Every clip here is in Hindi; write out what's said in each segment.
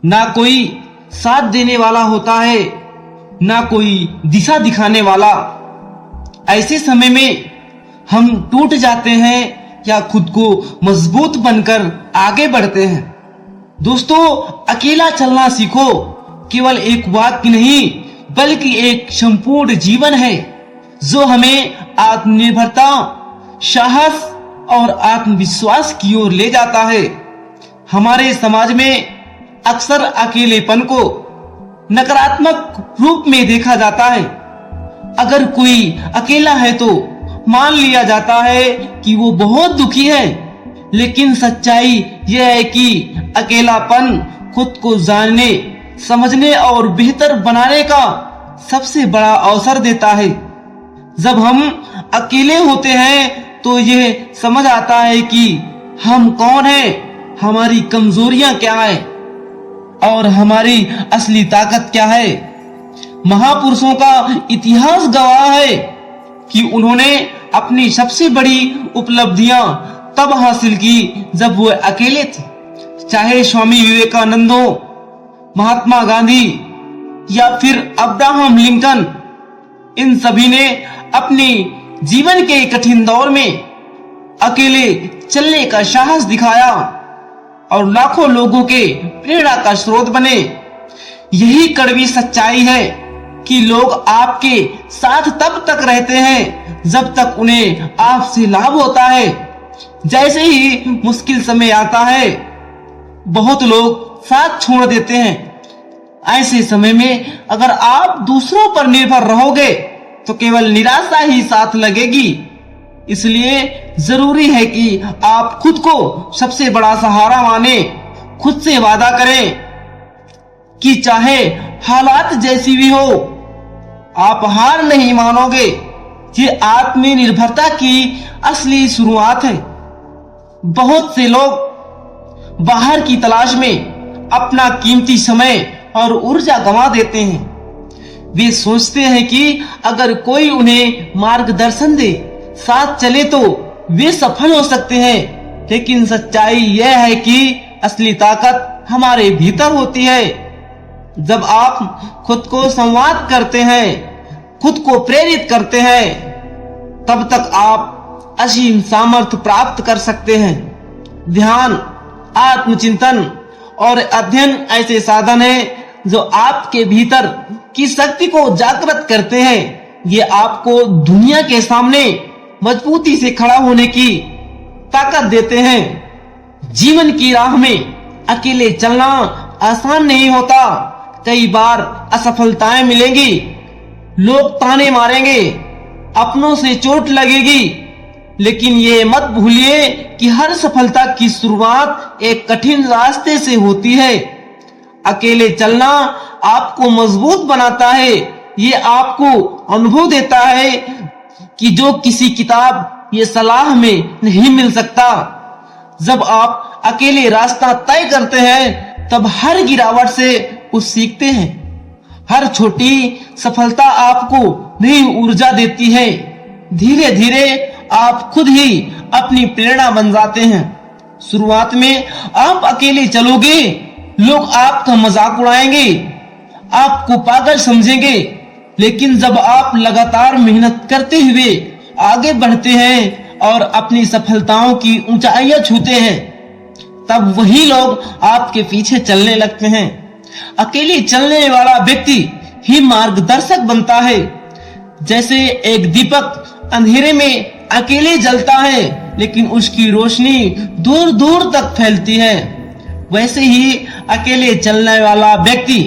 ना कोई साथ देने वाला होता है, ना कोई दिशा दिखाने वाला। ऐसे समय में हम टूट जाते हैं या खुद को मजबूत बनकर आगे बढ़ते हैं। दोस्तों, अकेला चलना सीखो केवल एक वाक्य नहीं बल्कि एक संपूर्ण जीवन है जो हमें आत्मनिर्भरता, साहस और आत्मविश्वास की ओर ले जाता है। हमारे समाज में अक्सर अकेलेपन को नकारात्मक रूप में देखा जाता है। अगर कोई अकेला है तो मान लिया जाता है कि वो बहुत दुखी है, लेकिन सच्चाई यह है कि अकेलापन खुद को जानने, समझने और बेहतर बनाने का सबसे बड़ा अवसर देता है। जब हम अकेले होते हैं तो यह समझ आता है कि हम कौन हैं, हमारी कमजोरियां क्या है और हमारी असली ताकत क्या है। महापुरुषों का इतिहास गवाह है कि उन्होंने अपनी सबसे बड़ी उपलब्धियां तब हासिल की जब वो अकेले थे। चाहे स्वामी विवेकानंद हो, महात्मा गांधी या फिर अब्राहम लिंकन, इन सभी ने अपने जीवन के कठिन दौर में अकेले चलने का साहस दिखाया और लाखों लोगों के प्रेरणा का स्रोत बने। यही कड़वी सच्चाई है कि लोग आपके साथ तब तक रहते हैं जब तक उन्हें आपसे लाभ होता है। जैसे ही मुश्किल समय आता है, बहुत लोग साथ छोड़ देते हैं। ऐसे समय में अगर आप दूसरों पर निर्भर रहोगे तो केवल निराशा ही साथ लगेगी। इसलिए जरूरी है कि आप खुद को सबसे बड़ा सहारा माने। खुद से वादा करें कि चाहे हालात जैसी भी हो, आप हार नहीं मानोगे। ये आत्मनिर्भरता की असली शुरुआत है। बहुत से लोग बाहर की तलाश में अपना कीमती समय और ऊर्जा गंवा देते हैं। वे सोचते हैं कि अगर कोई उन्हें मार्गदर्शन दे, साथ चले तो वे सफल हो सकते हैं। लेकिन सच्चाई यह है कि असली ताकत हमारे भीतर होती है। जब आप खुद को संवाद करते हैं, खुद को प्रेरित करते हैं, तब तक आप असीम सामर्थ्य प्राप्त कर सकते हैं। ध्यान, आत्मचिंतन और अध्ययन ऐसे साधन हैं जो आपके भीतर की शक्ति को जागृत करते हैं। ये आपको दुनिया के सामने मजबूती से खड़ा होने की ताकत देते हैं। जीवन की राह में अकेले चलना आसान नहीं होता। कई बार असफलताएं मिलेंगी, लोग ताने मारेंगे, अपनों से चोट लगेगी, लेकिन ये मत भूलिए कि हर सफलता की शुरुआत एक कठिन रास्ते से होती है। अकेले चलना आपको मजबूत बनाता है। ये आपको अनुभव देता है कि जो किसी किताब या सलाह में नहीं मिल सकता। जब आप अकेले रास्ता तय करते हैं तब हर गिरावट से कुछ सीखते हैं। हर छोटी सफलता आपको नई ऊर्जा देती है। धीरे धीरे आप खुद ही अपनी प्रेरणा बन जाते हैं। शुरुआत में आप अकेले चलोगे, लोग आपका मजाक उड़ाएंगे, आपको पागल समझेंगे, लेकिन जब आप लगातार मेहनत करते हुए आगे बढ़ते हैं और अपनी सफलताओं की ऊंचाइयां छूते हैं, तब वही लोग आपके पीछे चलने लगते हैं। अकेले चलने वाला व्यक्ति ही मार्गदर्शक बनता है। जैसे एक दीपक अंधेरे में अकेले जलता है लेकिन उसकी रोशनी दूर दूर तक फैलती है, वैसे ही अकेले चलने वाला व्यक्ति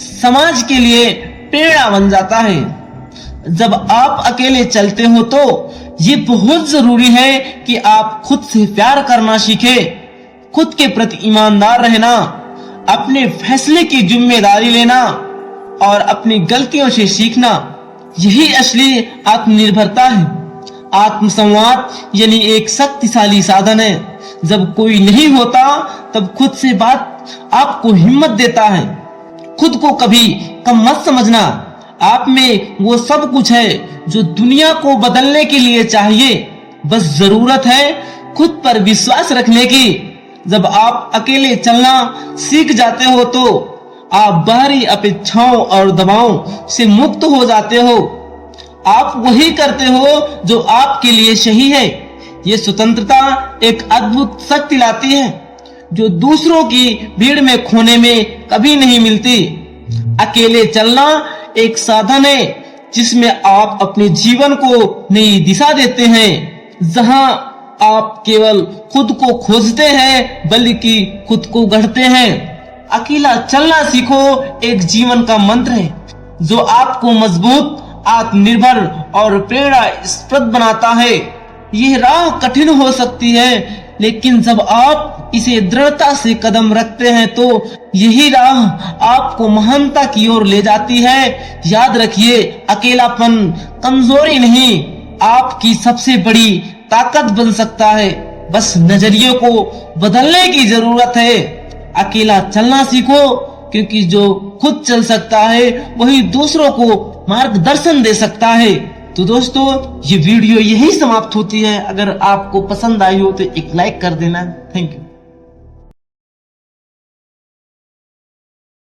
समाज के लिए प्रेरणा बन जाता है। जब आप अकेले चलते हो तो ये बहुत जरूरी है कि आप खुद से प्यार करना सीखें, खुद के प्रति ईमानदार रहना, अपने फैसले की जिम्मेदारी लेना और अपनी गलतियों से सीखना। यही असली आत्मनिर्भरता है। आत्मसंवाद यानी एक शक्तिशाली साधन है। जब कोई नहीं होता तब खुद से बात आपको हिम्मत देता है। खुद को कभी कम मत समझना। आप में वो सब कुछ है जो दुनिया को बदलने के लिए चाहिए। बस जरूरत है खुद पर विश्वास रखने की। जब आप अकेले चलना सीख जाते हो तो आप बाहरी अपेक्षाओं और दबावों से मुक्त हो जाते हो। आप वही करते हो जो आपके लिए सही है। ये स्वतंत्रता एक अद्भुत शक्ति लाती है जो दूसरों की भीड़ में खोने में कभी नहीं मिलती। अकेले चलना एक साधन है जिसमें आप अपने जीवन को नई दिशा देते हैं, जहां आप केवल खुद को खोजते हैं बल्कि खुद को गढ़ते हैं। अकेला चलना सीखो एक जीवन का मंत्र है जो आपको मजबूत, आत्मनिर्भर और प्रेरणास्पद बनाता है। यह राह कठिन हो सकती है, लेकिन जब आप इसे दृढ़ता से कदम रखते हैं तो यही राह आपको महानता की ओर ले जाती है। याद रखिए, अकेलापन कमजोरी नहीं, आपकी सबसे बड़ी ताकत बन सकता है। बस नजरिए को बदलने की जरूरत है। अकेला चलना सीखो, क्योंकि जो खुद चल सकता है वही दूसरों को मार्गदर्शन दे सकता है। तो दोस्तों, ये वीडियो यही समाप्त होती है। अगर आपको पसंद आई हो तो एक लाइक कर देना। Thank you.